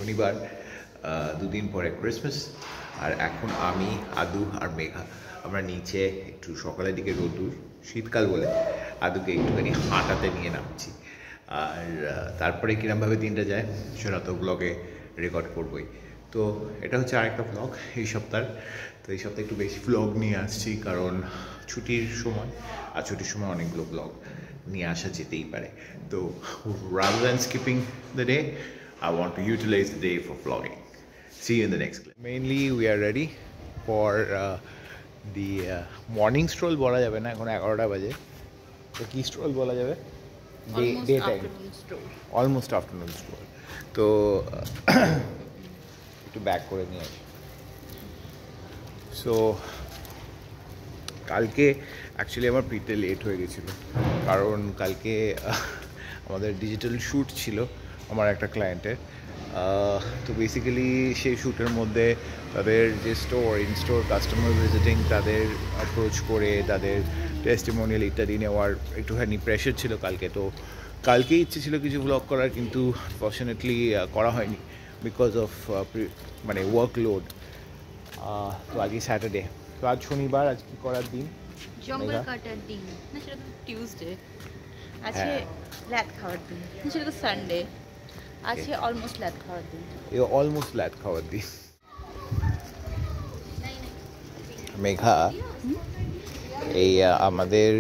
শনিবার, দুদিন পরে ক্রিসমাস। আর এখন আমি, আদু আর মেঘা আমরা নিচে একটু সকালের দিকে রোদ্দুর, শীতকাল বলে আদুকে একটুখানি হাঁটাতে নিয়ে নামছি। আর তারপরে কিরমভাবে দিনটা যায় সেটা তো ব্লগে রেকর্ড করবই। তো এটা হচ্ছে আরেকটা ব্লগ এই সপ্তাহ। তো এই সপ্তাহে একটু বেশি ব্লগ নিয়ে আসছি কারণ ছুটির সময়, আর ছুটির সময় অনেকগুলো ব্লগ নিয়ে আসা যেতেই পারে। তো rather than skipping the day, I want to utilize the day for vlogging. See you in the next clip. Mainly we are ready for the morning stroll বলা যাবে না, এখন 11টা বাজে। তো কি স্ট্রোল বলা যাবে? Day time, almost afternoon stroll. তো একটু ব্যাক করে নিয়ে আসি। সো কালকে অ্যাকচুয়ালি আমার ফিরতে লেট হয়ে গেছিলো কারণ কালকে আমাদের ডিজিটাল শ্যুট ছিল আমার একটা ক্লায়েন্টের। তো বেসিক্যালি সেই শ্যুটের মধ্যে তাদের যে ইন স্টোর কাস্টমার ভিজিটিং, তাদের অ্যাপ্রোচ করে তাদের টেস্টিমোনিয়াল ইত্যাদি নেওয়ার একটুখানি প্রেশার ছিল কালকে। তো কালকে ইচ্ছে ছিল কিছু ব্লগ করার, কিন্তু ফর্চুনেটলি করা হয়নি বিকজ অফ মানে ওয়ার্কলোড। তো আজকে স্যাটারডে, তো আজ শনিবার, আজ কি করার দিন? জঙ্গল কাটার দিন না, সেটা তো টিউসডে। আছে ল্যাদ খাওয়ার দিন না, সেটা তো সানডে। আছে অলমোস্ট ল্যাদ খাওয়ার দিন। এই অলমোস্ট ল্যাদ খাওয়ার দিন। মেঘা এই আমাদের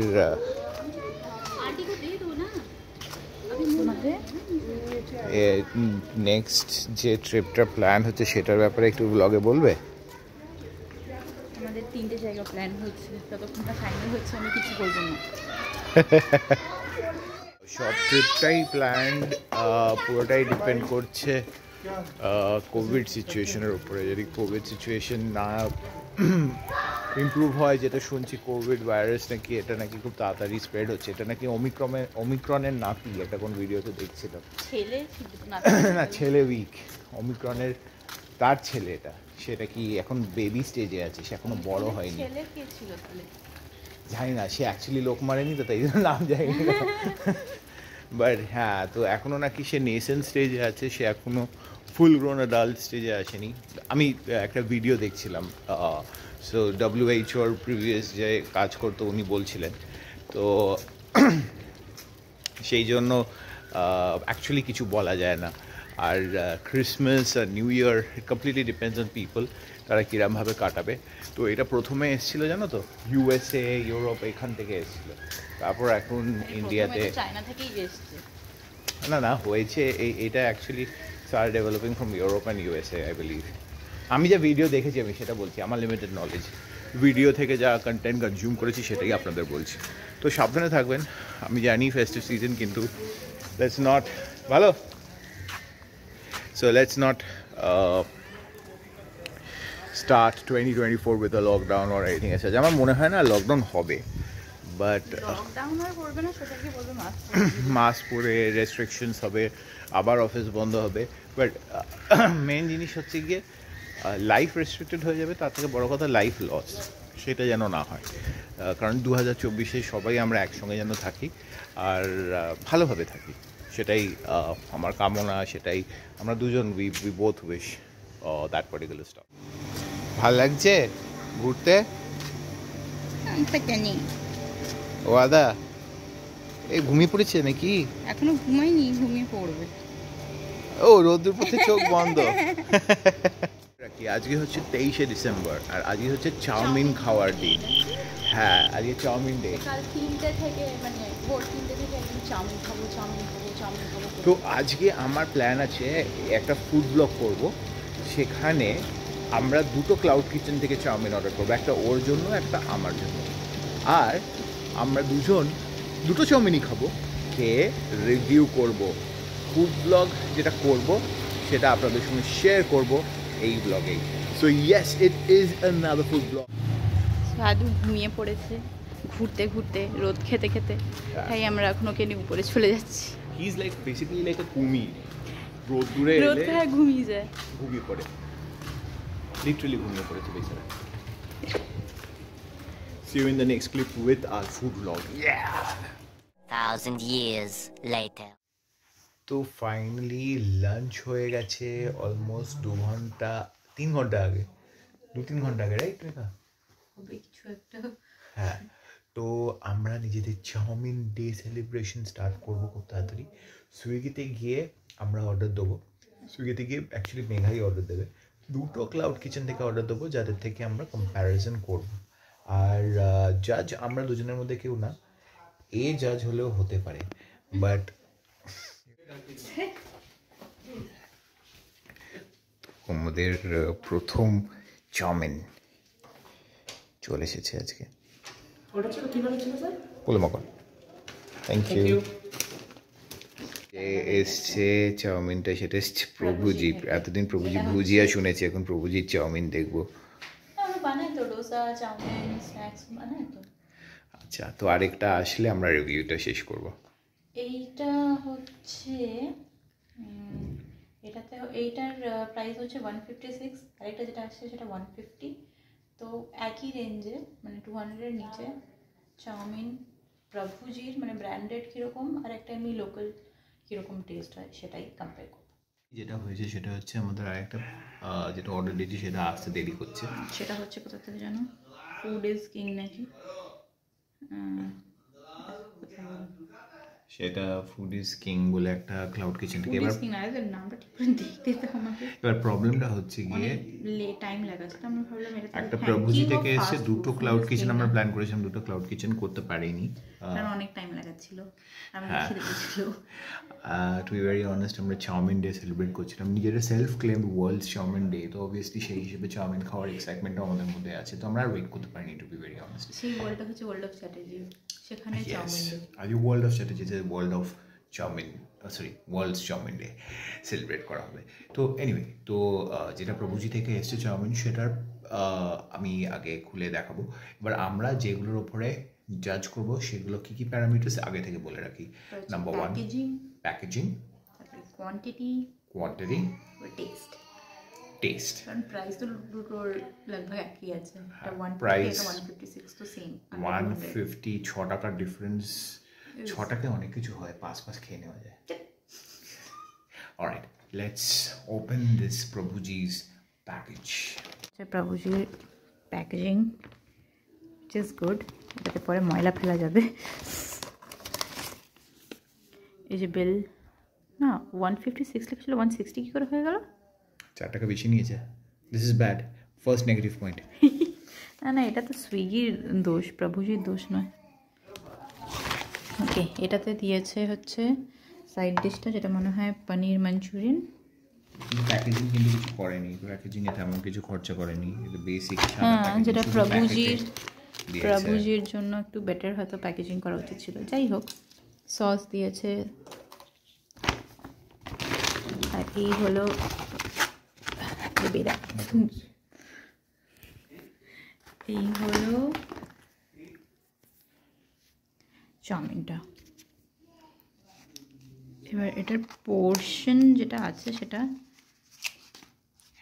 নেক্সট যে ট্রিপটা প্ল্যান হচ্ছে সেটার ব্যাপারে একটু ব্লগে বলবে? আমাদের 3টে জায়গা প্ল্যান হচ্ছে, যতক্ষণ না ফাইনাল হচ্ছে আমি কিছু বলবো না। সব ট্রিপটাই প্ল্যান্ড, পুরোটাই ডিপেন্ড করছে কোভিড সিচুয়েশনের উপরে। যদি কোভিড সিচুয়েশন না ইমপ্রুভ হয়, যেটা শুনছি কোভিড ভাইরাস নাকি এটা নাকি খুব তাড়াতাড়ি স্প্রেড হচ্ছে, এটা নাকি ওমিক্রনের নাতি, একটা কোন ভিডিওতে দেখছিলাম। না, ছেলে উইক, ওমিক্রনের তার ছেলে, সেটা কি এখন বেবি স্টেজে আছে, সে এখনো বড় হয়নি। জানি না, সে অ্যাকচুয়ালি লোক মারেনি তো, তাই জন্য নাম জানি না। বাট হ্যাঁ, তো এখনো নাকি সে নেসেন্ট স্টেজে আছে, সে এখনো ফুল গ্রোন অ্যাডাল্ট স্টেজে আসেনি। আমি একটা ভিডিও দেখছিলাম, সো WHO প্রিভিয়াস যে কাজ করতো উনি বলছিলেন। তো সেই জন্য অ্যাকচুয়ালি কিছু বলা যায় না। আর ক্রিসমাস আর new year completely depends on people, তারা কীরমভাবে কাটাবে। তো এটা প্রথমে এসেছিলো জানো তো, USA, ইউরোপ, এখান থেকে এসেছিলো। তারপর এখন ইন্ডিয়াতে, চায়না থেকেই এসছে। না হয়েছে এটা actually star developing from Europe and USA, I believe. আমি যা ভিডিও দেখেছি আমি সেটা বলছি, আমার লিমিটেড নলেজ, ভিডিও থেকে যা কন্টেন্ট কনজিউম করেছি সেটাই আপনাদের বলছি। তো সাবধানে থাকবেন। আমি জানি ফেস্টিভ সিজন, কিন্তু লেটস নট ভালো, so let's not start 2024 with a lockdown or anything else. আমার মনে হয় না লকডাউন হবে, বাট মাস্ক পরে রেস্ট্রিকশনস হবে, আবার অফিস বন্ধ হবে। বাট মেন জিনিস হচ্ছে গিয়ে লাইফ রেস্ট্রিক্টেড হয়ে যাবে, তার থেকে বড় কথা লাইফ লস, সেটা যেন না হয়। কারণ 2024-এ সবাই আমরা একসঙ্গে যেন থাকি আর ভালোভাবে থাকি, সেটাই আমার কামনা, সেটাই আমরা দুজন we both wish that particular stop. ভাল লাগছে ঘুরতে? ও আদা এই ঘুমিয়ে পড়েছে নাকি? এখনো ঘুমাইনি, ঘুমিয়ে পড়বে। ও রোদ্দুর পড়তে চোখ বন্ধ। আজকে হচ্ছে 23শে ডিসেম্বর, আর আজকে হচ্ছে চাউমিন খাওয়ার দিন। হ্যাঁ, আজকে চাউমিন ডে। কাল 3টে থেকে, মানে ভোর 3টে থেকে একদম চাউমিন খাবো। তো আজকে আমার প্ল্যান আছে একটা ফুড ব্লগ করব, সেখানে আমরা দুটো ক্লাউড কিচেন থেকে চাউমিন অর্ডার করবো, একটা ওর জন্য, একটা আমার জন্য। আর আমরা দুটো চাউমিনই খাবো, খেয়ে রিভিউ করব। ফুড ব্লগ যেটা করব সেটা আপনাদের সঙ্গে শেয়ার করব এই ব্লগেই। So yes, it is another food blog. সাধু ঘুমিয়ে পড়েছে ঘুরতে ঘুরতে, রোদ খেতে খেতে, তাই আমরা এখন ওকে নিয়ে উপরে চলে যাচ্ছি। He is like basically like আ কুমির, রোদে ঘুমিয়ে যায়, ঘুমিয়ে পড়ে, লিটারালি ঘুমিয়ে পড়েছে বেচারা। See you in the next clip with our food vlog. Yeah! 1,000 years later. তো ফাইনালি লাঞ্চ হয়ে গেছে অলমোস্ট 3 ঘন্টা আগে, 2-3 ঘন্টা আগে, রাইট রেখা? হবে কিছু একটা। হ্যাঁ, তো আমরা নিজেদের চাউমিন ডে সেলিব্রেশন স্টার্ট করবো খুব তাড়াতাড়ি। সুইগিতে গিয়ে আমরা অর্ডার দেবো। সুইগিতে গিয়ে অ্যাকচুয়ালি মেঘাই অর্ডার দেবে। 2টো ক্লাউড কিচেন থেকে অর্ডার দেবো, যাদের থেকে আমরা কম্প্যারিজন করব। আর জাজ আমরা দুজনের মধ্যে কেউ না, এ জাজ হলেও হতে পারে, বাট আমাদের প্রথম চাউমিন চলে এসেছে আজকে। ওটা ছিল কীভাবে ছিল স্যার? বলে মকন, থ্যাংক ইউ। এসছে চাউমিনটা, সেটা এসছে প্রভুজি। এতদিন প্রভুজি ভুজিয়া শুনেছি, এখন প্রভুজির চাউমিন দেখবো। আমরা বানাই তো ডোসা, চাউমিন, স্ন্যাক্স বানাই তো। আচ্ছা, তো আরেকটা আসলে আমরা রিভিউটা শেষ করব। এইটা হচ্ছে এইটার প্রাইস হচ্ছে 156, আরেকটা যেটা আসছে সেটা 150। তো একই রেঞ্জে মানে 200-এর নিচে চাউমিন প্রভুজির মানে ব্র্যান্ডেড কীরকম আর একটা এমনি লোকাল কীরকম টেস্ট হয় সেটাই কম্পেয়ার করব। যেটা হয়েছে সেটা হচ্ছে আমাদের আরেকটা যেটা অর্ডার দিয়েছি সেটা আসতে দেরি করছে। সেটা হচ্ছে কোথা থেকে জানো? ফুড ইজ কিং নাকি? সেটা ফুড ইজ কিং বলে একটা ক্লাউড কিচেন থেকে। এবার প্রবলেমটা হচ্ছে গিয়ে টাইম লাগাচ্ছে, তো আমরা ভাবলাম এটা একটা প্রভুজি থেকে এসে 2টো ক্লাউড কিচেন আমরা প্ল্যান করেছিলাম, 2টো ক্লাউড কিচেন করতে পারিনি, কারণ অনেক টাইম লাগাচ্ছিল। টু বি ভেরি অনেস্ট, আমরা চাউমিন ডে সেলিব্রেট করছিলাম, নিজেরা self claim world chowmein day, তো অবভিয়াসলি সেই হিসেবে চাউমিন খাওয়ার এক্সাইটমেন্টও আমাদের মধ্যে আছে, তো আমরা আর ওয়েট করতে পারিনি টু বি ভেরি অনেস্ট। সেই ওয়ার্ল্ডটা হচ্ছে ওয়ার্ল্ড অফ স্ট্র্যাটেজি, সেখানে চাউমিন ডে। আর you world of strategy, world of chowmein, sorry worlds chowmein day celebrate করা হবে। তো এনিওয়ে, তো যেটা প্রভুজি থেকে এসছে চাউমিন, সেটার আমি আগে খুলে দেখাবো। এবার আমরা যেগুলোর ওপরে জাজ করব সেগুলো কী কী প্যারামিটার্স আগে থেকে বলে রাখি। Number 1 packaging, quantity, test. কারণ প্রাইস তো দুটোর লগভগ একই আছে, প্রাইস 156 তো সেম, 150, 6 টাকার ডিফারেন্স। 6 টাকায় অনেক কিছু হয়, পাঁচ খেয়ে নেওয়া যায়। Alright, let's open this Prabhuji's package. প্রভুজির প্যাকেজিং ইজ গুড, এটাতে পরে ময়লা ফেলা যাবে। এই যে বিল, না 156 লিখছিল, 160 কী করে হয়ে গেল? 4 টাকা বেশি নিয়েছে। This is bad, first negative point. না এটা তো সুইগির দোষ, প্রভুজির দোষ নয়। ওকে, এটাতে দিয়েছে হচ্ছে সাইড ডিশটা, যেটা মনে হয় পনির মাঞ্চুরিয়ান। প্যাকেজিং কিন্তু কিছু করেনি, প্যাকেজিং এ তেমন কিছু খরচা করেনি, এটা বেসিক। হ্যাঁ, যেটা প্রভুজির জন্য একটু বেটার হয়তো প্যাকেজিং করা উচিত ছিল। যাই হোক, সস দিয়েছে। আর এই হলো চাউমিনটা। এবার এটার পোর্শন যেটা আছে সেটা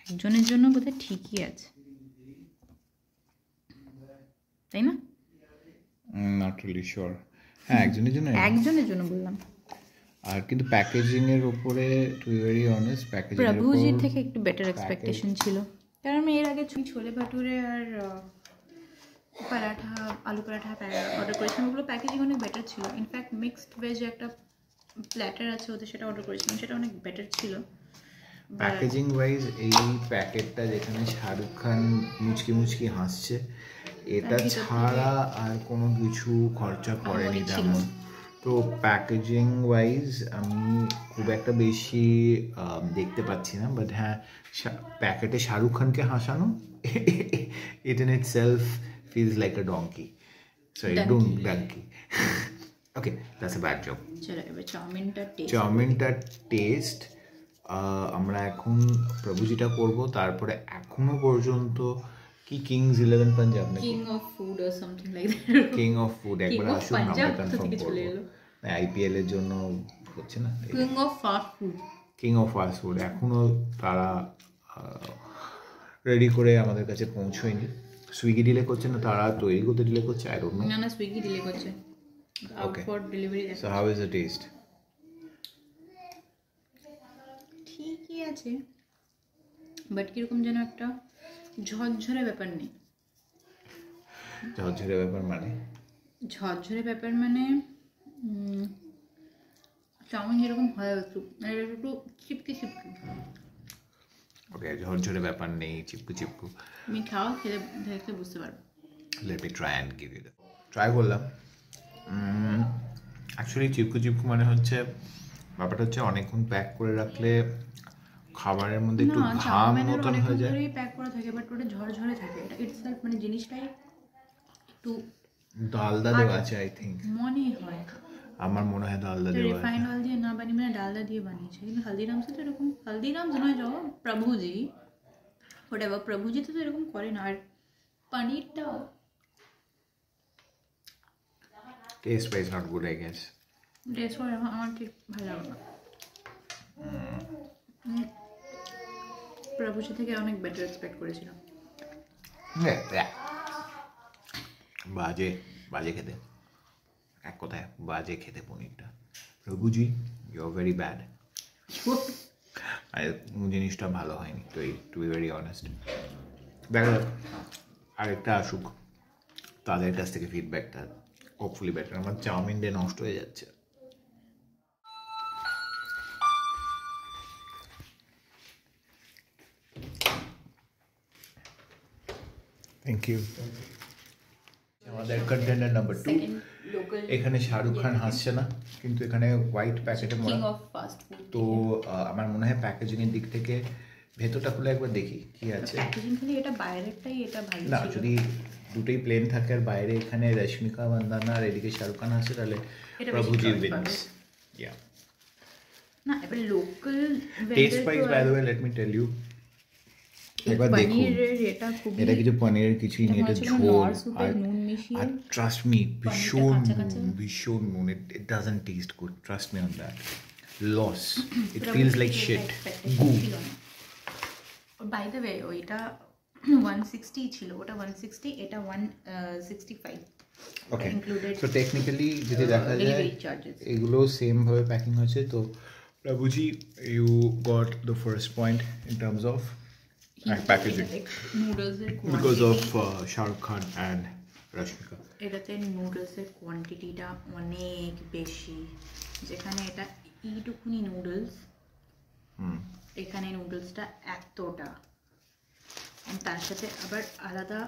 একজনের জন্য বোধহয় ঠিকই আছে, তাই না? Not really sure. হ্যাঁ, একজনের জন্য বললাম। আর কিন্তু প্যাকেজিং এর উপরে to be very honest, packaging এর প্রভুজির থেকে একটু বেটার এক্সপেকটেশন ছিল, কারণ আমি এর আগে ছোলে ভাটুরে আর পরাঠা, আলু পরাঠা অর্ডার করেছিলাম, ওগুলো প্যাকেজিং অনেক বেটার ছিল। ইনফ্যাক্ট মিক্সড ভেজ একটা প্ল্যাটার আছে ওদের, সেটা অর্ডার করেছিলাম, সেটা অনেক বেটার ছিল প্যাকেজিং ওয়াইজ। এই প্যাকেটটা যেখানে শাহরুখ খান মুচকি হাসছে, এটা ছাড়া আর কোনো কিছু খরচা করেনি তেমন। তো প্যাকেজিং ওয়াইজ আমি খুব একটা বেশি দেখতে পাচ্ছি না, বাট হ্যাঁ, প্যাকেটে শাহরুখ খানকে হাসানো, it in itself feels like a donkey. Sorry, donkey. Okay, that's a bad joke. চলো এবার চাউমিনটা টেস্ট আমরা এখন প্রভুজিটা করব, তারপরে এখনো পর্যন্ত কি কিংস 11 পাঞ্জাব নাকি king of food or something like that, king of food একবার আসুন, আমরা কনফার্ম করব। আইপিএল এর জন্য হচ্ছে না, কিং অফ ফাস্ট ফুড এখনো তারা রেডি করে আমাদের কাছে পৌঁছয়নি। সুইগি ডিলে করছে না, তারা তৈরি করতে ডিলে করছে, আই ডোন্ট নো। না সুইগি ডিলে করছে, out for delivery. So how is the test? আছে, বাট কিরকম যেন একটা ঝরঝরে ব্যাপার নেই। ঝরঝরে ব্যাপার মানে ঝরঝরে ব্যাপার মানে চাউমিন যেরকম হয় একটু মানে একটু চিপকে চিপকে। ওকে, ঝরঝরে ব্যাপার নেই, চিপকু চিপকু। তুমি খাও, খেলে দেখতে বুঝতে পারবে। Let me try and give you that. Try করলাম। অ্যাকচুয়ালি চিপকু চিপকু মানে হচ্ছে ব্যাপারটা হচ্ছে অনেকক্ষণ প্যাক করে রাখলে খাবারের মধ্যে একটু না, ঘাম চাউমিনের মতন অনেকক্ষণ হয়ে যায়। ধরেই প্যাক করা থাকে, বাট ওটা ঝরঝরে থাকে। এটা ইটসেলফ মানে জিনিসটাই একটু ডালদা দেওয়া আছে আই থিঙ্ক, মনে হয়। আমার মনে হয় ডালদা দেওয়া আছে। রিফাইন্ড অয়েল দিয়ে না বানিয়ে মানে ডালদা দিয়ে বানিয়েছে। কিন্তু হলদিরামসে তো এরকম, হলদিরামস নয় যাও প্রভুজি, হোয়াটএভার, প্রভুজিতে তো এরকম করে না। আর পনিরটাও taste wise not good I guess. Taste করে আমার ঠিক ভালো লাগে না। প্রভুজি থেকে অনেক বেটার এক্সপেক্ট করেছিলাম। বাজে বাজে খেতে, এক কথায় বাজে খেতে পনিরটা। প্রভুজি ইউ আর ভেরি ব্যাড। জিনিসটা ভালো হয়নি তো, টু বি ভেরি অনেস্ট। দেখা যাক আরেকটা আসুক, তাদের কাছ থেকে ফিডব্যাকটা হোপফুলি বেটার। আমার চাউমিন ডে নষ্ট হয়ে যাচ্ছে। Thank you. আমাদের কন্টেন্টার নাম্বার 2। এখানে শাহরুখ খান হাসছে না, কিন্তু এখানে হোয়াইট প্যাকেটে কিং অফ ফাস্ট ফুড। তো আমার মনে হয় প্যাকেজিংয়ের দিক থেকে ভেতরটা খুলে একবার দেখি কি আছে। প্যাকেজিং খালি এটা বাইরেরটাই এটা ভালো না, ছিল। যদি দুটোই প্লেন থাকে আর বাইরে এখানে রশ্মিকা মান্দানা আর এদিকে শাহরুখ খান আছে, তাহলে এটা বেশি প্রভুজি choice উইন্স। পাবে। ইয়া, না এবার local taste wise by the way let me tell you, একবার দেখুন, পনিরের এটা খুবই, এটা কিছু পনিরের কিছুই নেই, এটা ঝোল। আর নুন মিশিয়ে আর ট্রাস্ট মি, ভীষণ কাঁচা কাঁচা। নুন, ভীষণ নুন। It doesn't taste good, trust me on that. Loss, it feels like shit, গু। বাই দ্য ওয়ে ওইটা 160 ছিল, ওটা 160, এটা 165 ওকে, ইনক্লুডেড। সো টেকনিক্যালি যদি দেখা যায় delivery charges। এগুলো সেম ভাবে প্যাকিং হয়েছে। তো Prabhuji you got the first point in terms of packaging নুডলসের because of Shahrukh Khan and Rashmika. এটাতে নুডলসের কোয়ান্টিটিটা অনেক বেশি, যেখানে এটা এইটুকুনি নুডলস, এখানে নুডলসটা এতটা। তার সাথে আবার আলাদা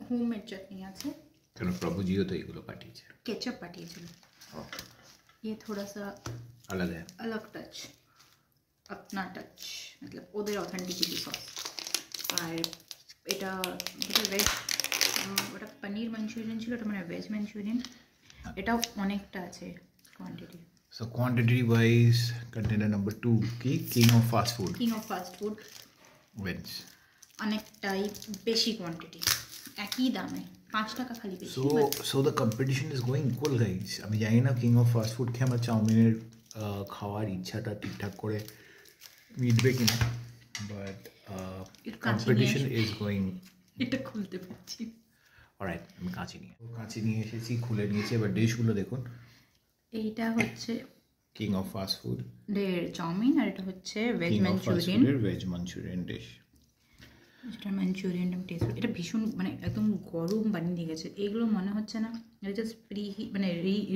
হোমমেড চাটনি আছে, কারণ প্রভুজিও তো এগুলো পাঠিয়েছে, কেচাপ পাঠিয়েছিল। ये थोड़ा सा আলাদা। अलग टच, अपना टच, मतलब ওদের অথেন্টিসিটি সস। আর এটা ভেজ, ওটা পনির মাঞ্চুরিয়ান ছিল, ওটা মানে ভেজ মাঞ্চুরিয়ান। এটাও অনেকটা আছে quantity. So quantity wise container number 2 কি king of fast food king of fast food wins. অনেকটাই বেশি কোয়ান্টিটি, একই দামে 5 টাকা খালি বেশি। So the competition is going equal guys. আমি জানি না কিং অফ ফাস্ট ফুড খেয়ে আমার চাউমিনের খাওয়ার ইচ্ছাটা ঠিকঠাক করে মিটবে কিনা, বাট কম্পিটিশন ইজ গোয়িং। এটা খুলতে পারছি। অলরাইট, আমি কাঁচি নিয়ে এসেছি, খুলে নিয়েছি। এবার ডিশগুলো দেখুন। এইটা হচ্ছে king of fast food chowmein, আর এটা হচ্ছে veg king of fast Manchurian. ফুডের ভেজ মাঞ্চুরিয়ান ডিশ। যেটা মাঞ্চুরিয়ানটা টেস্ট, এটা ভীষণ মানে একদম গরম বানিয়ে দিয়ে গেছে। এগুলো মনে হচ্ছে না, এটা জাস্ট মানে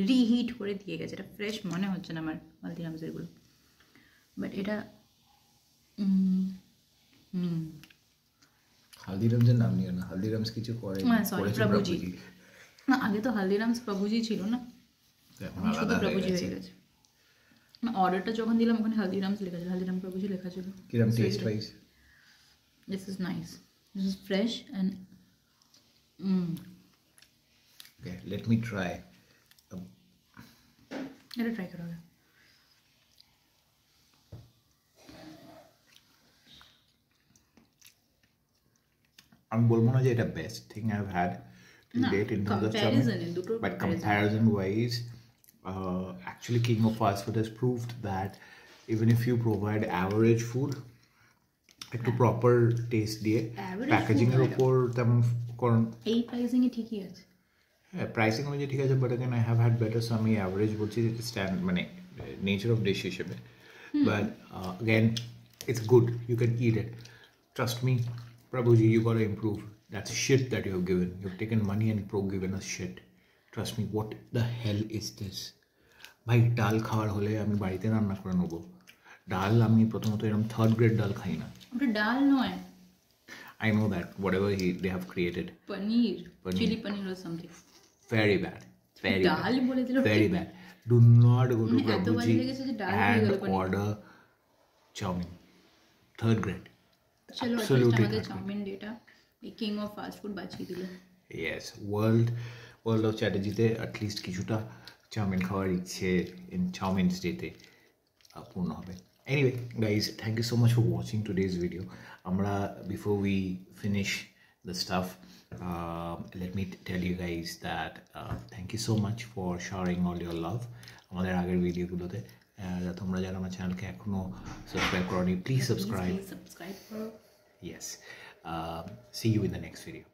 রিহিট করে দিয়ে গেছে। এটা ফ্রেশ মনে হচ্ছে না আমার হলদিরামসেরগুলো, বাট এটা হালদিরামসের নাম নিও না, হালদিরামস কিছু করে সরি প্রভুজি। না, আগে তো হলদিরামস প্রভুজি ছিল না, এখন শুধু আলাদা হয়ে প্রভুজি গেছে। হয়ে গেছে। না, অর্ডারটা যখন দিলাম ওখানে হলদিরামস লেখা ছিল, হলদিরাম প্রভুজি লেখা ছিল। কিরম taste wise? This is nice. This is fresh and Okay, let me try. এটা ট্রাই করা হবে। আমি বলবো না যে এটা best thing I have had to না, date in terms of comparison এ দুটোর but comparison। comparison wise actually King of Fast Food has proved that even if you provide average food একটু প্রপার টেস্ট দিয়ে Average packaging এর food উপর তেমন করুন। এই প্রাইসিং এ ঠিকই আছে। হ্যাঁ, প্রাইসিং অনুযায়ী ঠিক আছে, but again I have had better. So আমি অ্যাভারেজ বলছি স্ট্যান্ড মানে নেচার অফ ডিশ হিসেবে। But again It's good. You can eat it. Trust me, Prabhuji, you gotta improve. That's shit that you have given. You've taken money and given us shit. Trust me, what the hell is this? ভাই ডাল খাওয়ার হলে আমি বাড়িতে রান্না করে নেবো। ডাল আমি প্রথমত এরকম থার্ড গ্রেড ডাল খাই না। ওটা ডাল নয়। I know that whatever they have created. Paneer. Chili paneer or something. Very bad. Very ডাল বলে দিল। Very bad. Do not go to Prabhuji and order chowmin. Third grade. চলো absolutely আমাদের চাউমিন ডেটা কিং অফ ফাস্ট ফুড বাঁচিয়ে দিল। Yes, world of Chatterjeeতে at least কিছুটা চাউমিন খাওয়ার ইচ্ছে in Chowmin's ডেতে পূর্ণ হবে। Anyway, guys, thank you so much for watching today's video. Before we finish the stuff, let me tell you guys that thank you so much for sharing all your love. আমাদের আগের ভিডিওগুলোতে তোমরা যারা আমার চ্যানেলকে এখনো সাবস্ক্রাইব করোনি, please subscribe করো। Yes. See you in the next video.